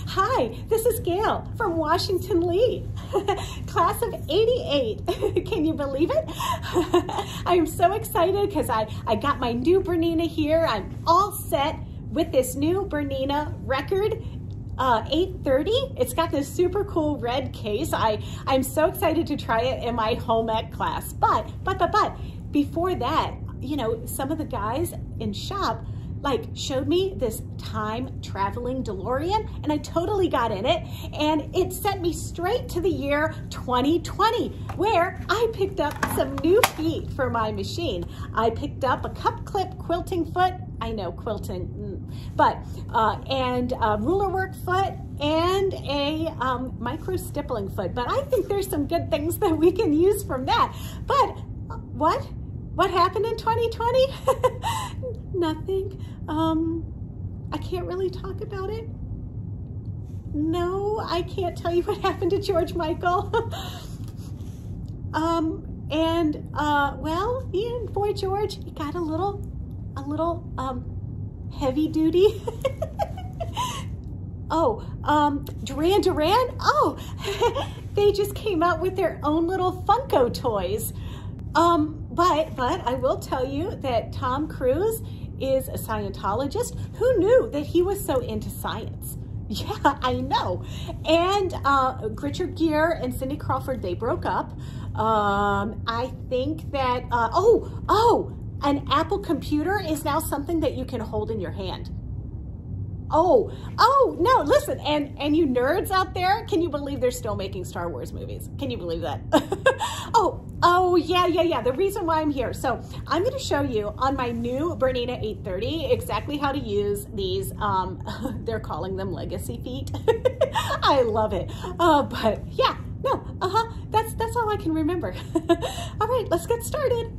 Hi, this is Gayle from Washington Lee, class of '88. Can you believe it? I'm so excited because I got my new Bernina here. I'm all set with this new Bernina record. 830. It's got this super cool red case. I'm so excited to try it in my home ec class. But before that, you know, some of the guys in shop showed me this time traveling DeLorean, and I totally got in it, and it sent me straight to the year 2020, where I picked up some new feet for my machine. I picked up a cup clip quilting foot, I know quilting, and a ruler work foot, and a micro stippling foot. But I think there's some good things that we can use from that. But what happened in 2020? Nothing. I can't really talk about it. No, I can't tell you what happened to George Michael. Well, boy George, he got a little heavy duty. Duran. Oh, they just came out with their own little Funko toys. But I will tell you that Tom Cruise is a Scientologist. Who knew that he was so into science? Yeah, I know. And Richard Gere and Cindy Crawford, they broke up. I think that, an Apple computer is now something that you can hold in your hand. Oh, no, listen, and you nerds out there, can you believe they're still making Star Wars movies? Can you believe that? Yeah, the reason why I'm here. So I'm gonna show you on my new Bernina 830 exactly how to use these, they're calling them legacy feet. I love it. That's all I can remember. All right, let's get started.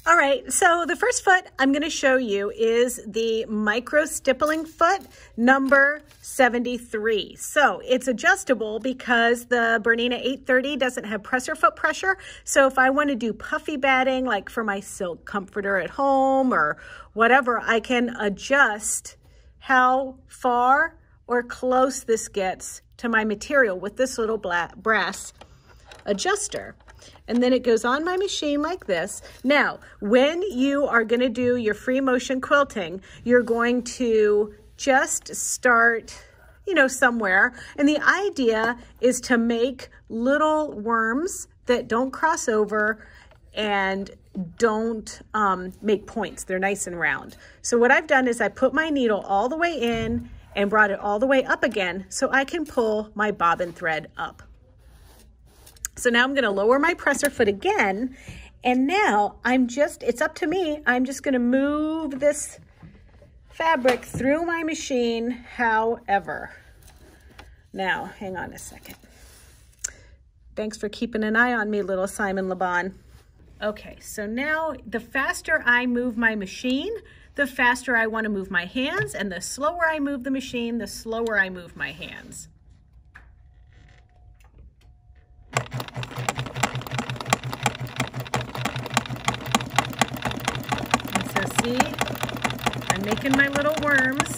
All right, so the first foot I'm going to show you is the micro stippling foot number 73. So it's adjustable because the Bernina 830 doesn't have presser foot pressure. So if I want to do puffy batting, like for my silk comforter at home or whatever, I can adjust how far or close this gets to my material with this little brass adjuster. And then it goes on my machine like this. Now, when you are going to do your free motion quilting, you're going to just start, somewhere. And the idea is to make little worms that don't cross over and don't make points. They're nice and round. So what I've done is I put my needle all the way in and brought it all the way up again so I can pull my bobbin thread up. So now I'm going to lower my presser foot again, and now it's up to me. I'm just going to move this fabric through my machine however. Now, hang on a second. Thanks for keeping an eye on me, little Simon LeBon. Okay, so now the faster I move my machine, the faster I want to move my hands, and the slower I move the machine, the slower I move my hands. See, I'm making my little worms.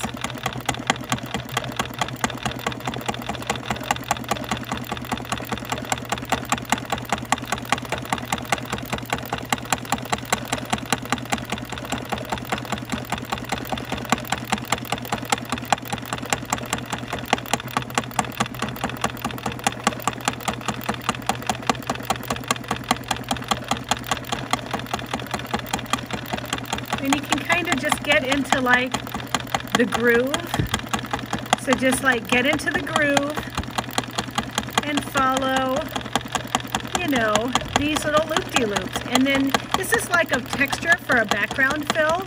And you can kind of just get into the groove. So just get into the groove and follow, these little loop-de-loops. And then this is like a texture for a background fill,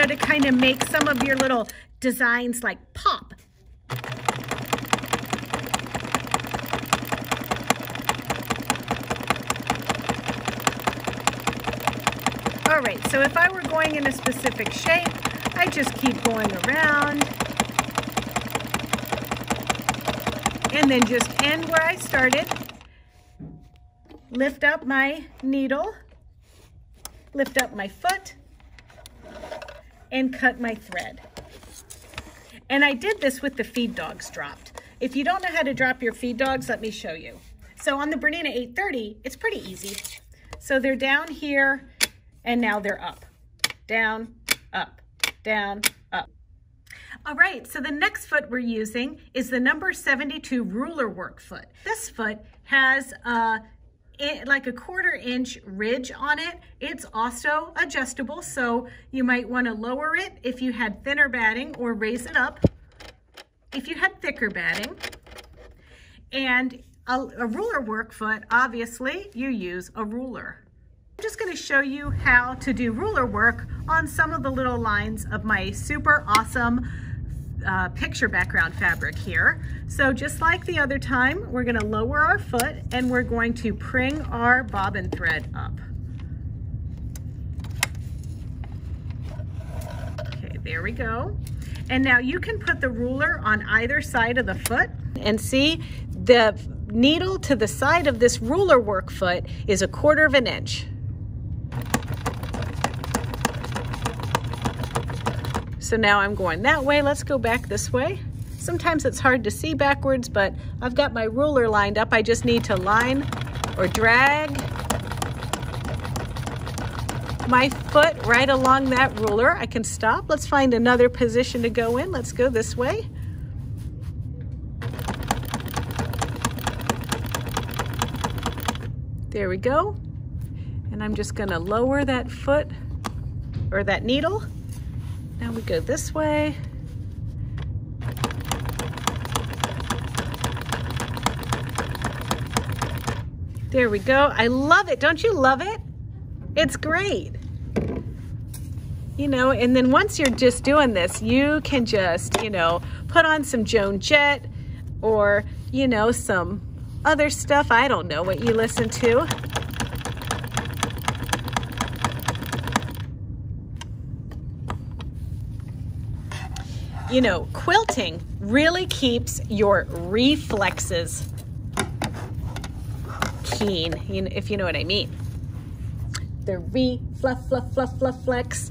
to kind of make some of your little designs pop. All right, so if I were going in a specific shape, I just keep going around and then just end where I started. Lift up my needle, lift up my foot, and cut my thread. And I did this with the feed dogs dropped. If you don't know how to drop your feed dogs, let me show you. So on the Bernina 830, it's pretty easy. So they're down here, and now they're up, down, up, down, up. All right, so the next foot we're using is the number 72 ruler work foot. This foot has like a 1/4 inch ridge on it. It's also adjustable, so you might want to lower it if you had thinner batting, or raise it up if you had thicker batting. And a ruler work foot, obviously, you use a ruler. I'm just going to show you how to do ruler work on some of the little lines of my super awesome picture background fabric here. So just like the other time, we're going to lower our foot and we're going to pring our bobbin thread up. Okay, there we go. And now you can put the ruler on either side of the foot and see the needle to the side of this ruler work foot is 1/4 inch. So now I'm going that way. Let's go back this way. Sometimes it's hard to see backwards, but I've got my ruler lined up. I just need to line or drag my foot right along that ruler. I can stop. Let's find another position to go in. Let's go this way. There we go. And I'm just going to lower that foot or that needle. Now we go this way. There we go. I love it. Don't you love it? It's great. You know, and then once you're just doing this, you can just, you know, put on some Joan Jett or, you know, some other stuff. I don't know what you listen to. You know, quilting really keeps your reflexes keen, if you know what I mean. The flex.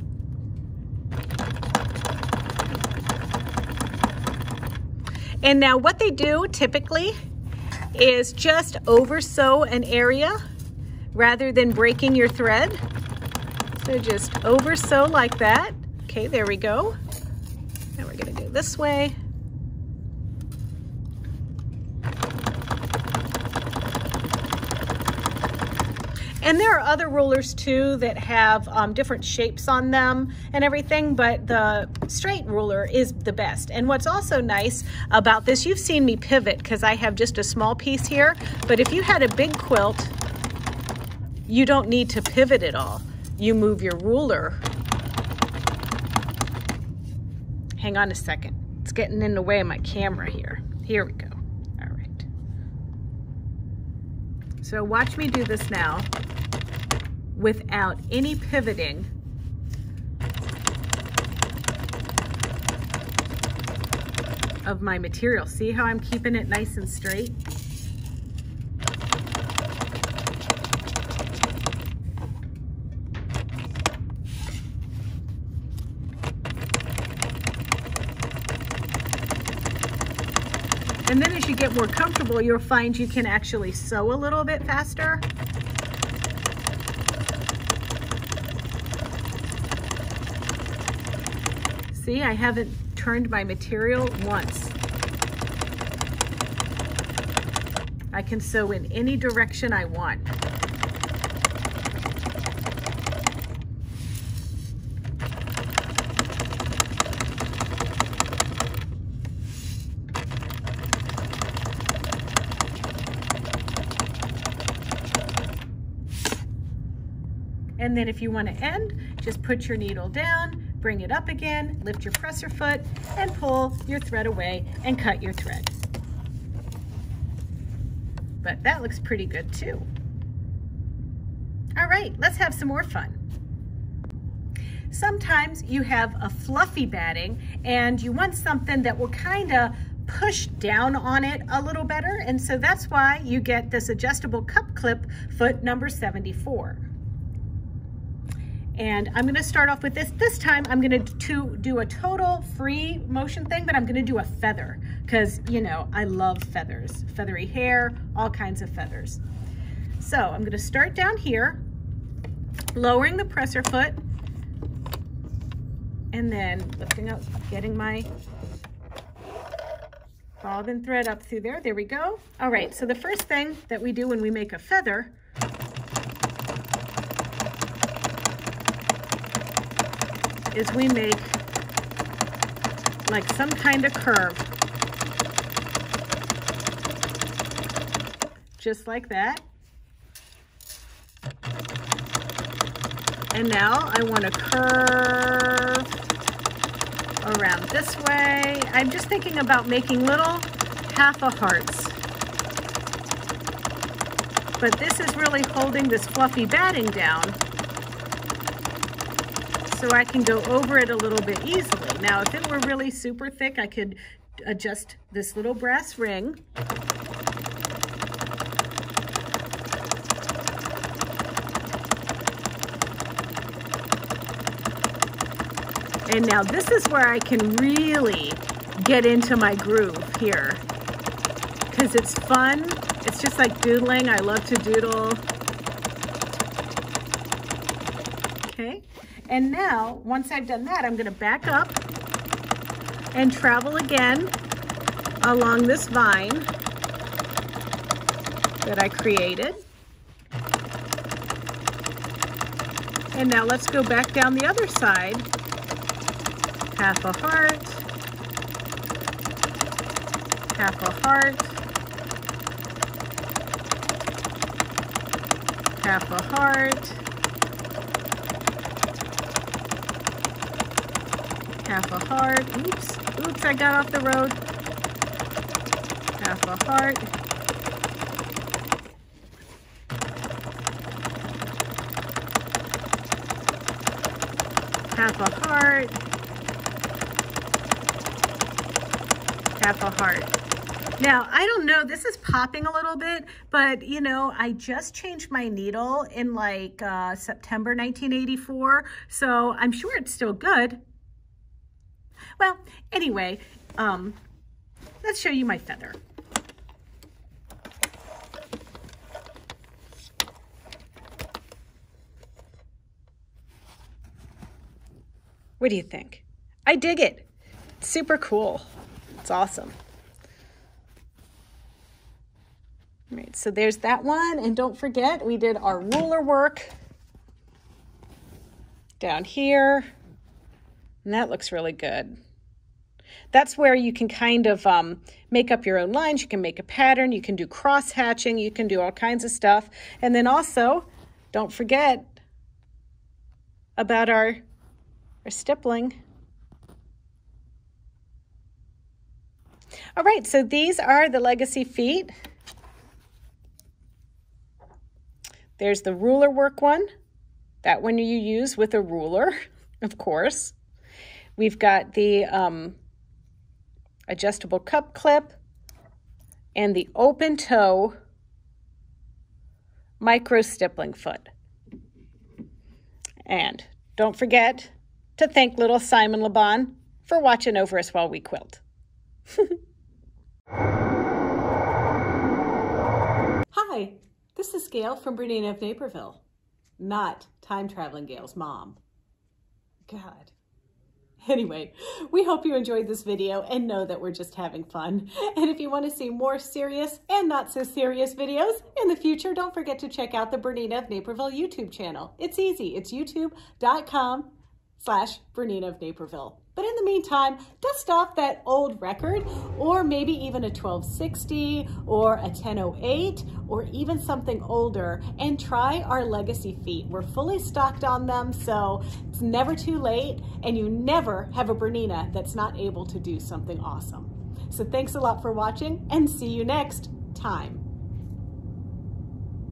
And now what they do typically is just over sew an area rather than breaking your thread. So just over sew like that. Okay, there we go. Now we're gonna go this way. And there are other rulers too that have different shapes on them and everything, but the straight ruler is the best. And what's also nice about this, you've seen me pivot because I have just a small piece here, but if you had a big quilt, you don't need to pivot at all. You move your ruler. Hang on a second. It's getting in the way of my camera here. Here we go. All right. So watch me do this now without any pivoting. Of my material. See how I'm keeping it nice and straight? And then as you get more comfortable, you'll find you can actually sew a little bit faster. See, I haven't turned my material once. I can sew in any direction I want. And then if you want to end, just put your needle down, bring it up again, lift your presser foot, and pull your thread away and cut your thread. But that looks pretty good too. All right, let's have some more fun. Sometimes you have a fluffy batting and you want something that will kind of push down on it a little better, and so that's why you get this adjustable cup clip foot number 74. And I'm gonna start off with this. This time I'm gonna do a total free motion thing, but I'm gonna do a feather because, you know, I love feathers, feathery hair, all kinds of feathers. So I'm gonna start down here, lowering the presser foot, and then lifting up, getting my bobbin thread up through there. There we go. All right, so the first thing that we do when we make a feather is we make like some kind of curve. Just like that. And now I want to curve around this way. I'm just thinking about making little half a hearts. But this is really holding this fluffy batting down so I can go over it a little bit easily. Now, if it were really super thick, I could adjust this little brass ring. And now this is where I can really get into my groove here because it's fun. It's just like doodling. I love to doodle. Okay. And now, once I've done that, I'm going to back up and travel again along this vine that I created. And now let's go back down the other side. Half a heart, half a heart, half a heart, half a heart. Oops, I got off the road. Half a heart. Half a heart. Half a heart. Now, I don't know, this is popping a little bit, but you know, I just changed my needle in like September 1984, so I'm sure it's still good. Well, anyway, let's show you my feather. What do you think? I dig it. It's super cool. It's awesome. All right, so there's that one. And don't forget, we did our ruler work down here. And that looks really good. That's where you can kind of make up your own lines. You can make a pattern. You can do cross hatching. You can do all kinds of stuff. And then also, don't forget about our stippling. All right, so these are the Legacy feet. There's the ruler work one. That one you use with a ruler, of course. We've got the adjustable cup clip and the open toe micro stippling foot. And don't forget to thank little Simon LeBon for watching over us while we quilt. Hi, this is Gayle from BERNINA of Naperville, not time-traveling Gayle's mom. God. Anyway, we hope you enjoyed this video and know that we're just having fun. And if you want to see more serious and not so serious videos in the future, don't forget to check out the BERNINA of Naperville YouTube channel. It's easy. It's youtube.com/BERNINA of Naperville. But in the meantime, dust off that old record, or maybe even a 1260 or a 1008, or even something older, and try our Legacy feet. We're fully stocked on them, so it's never too late, and you never have a BERNINA that's not able to do something awesome. So thanks a lot for watching, and see you next time.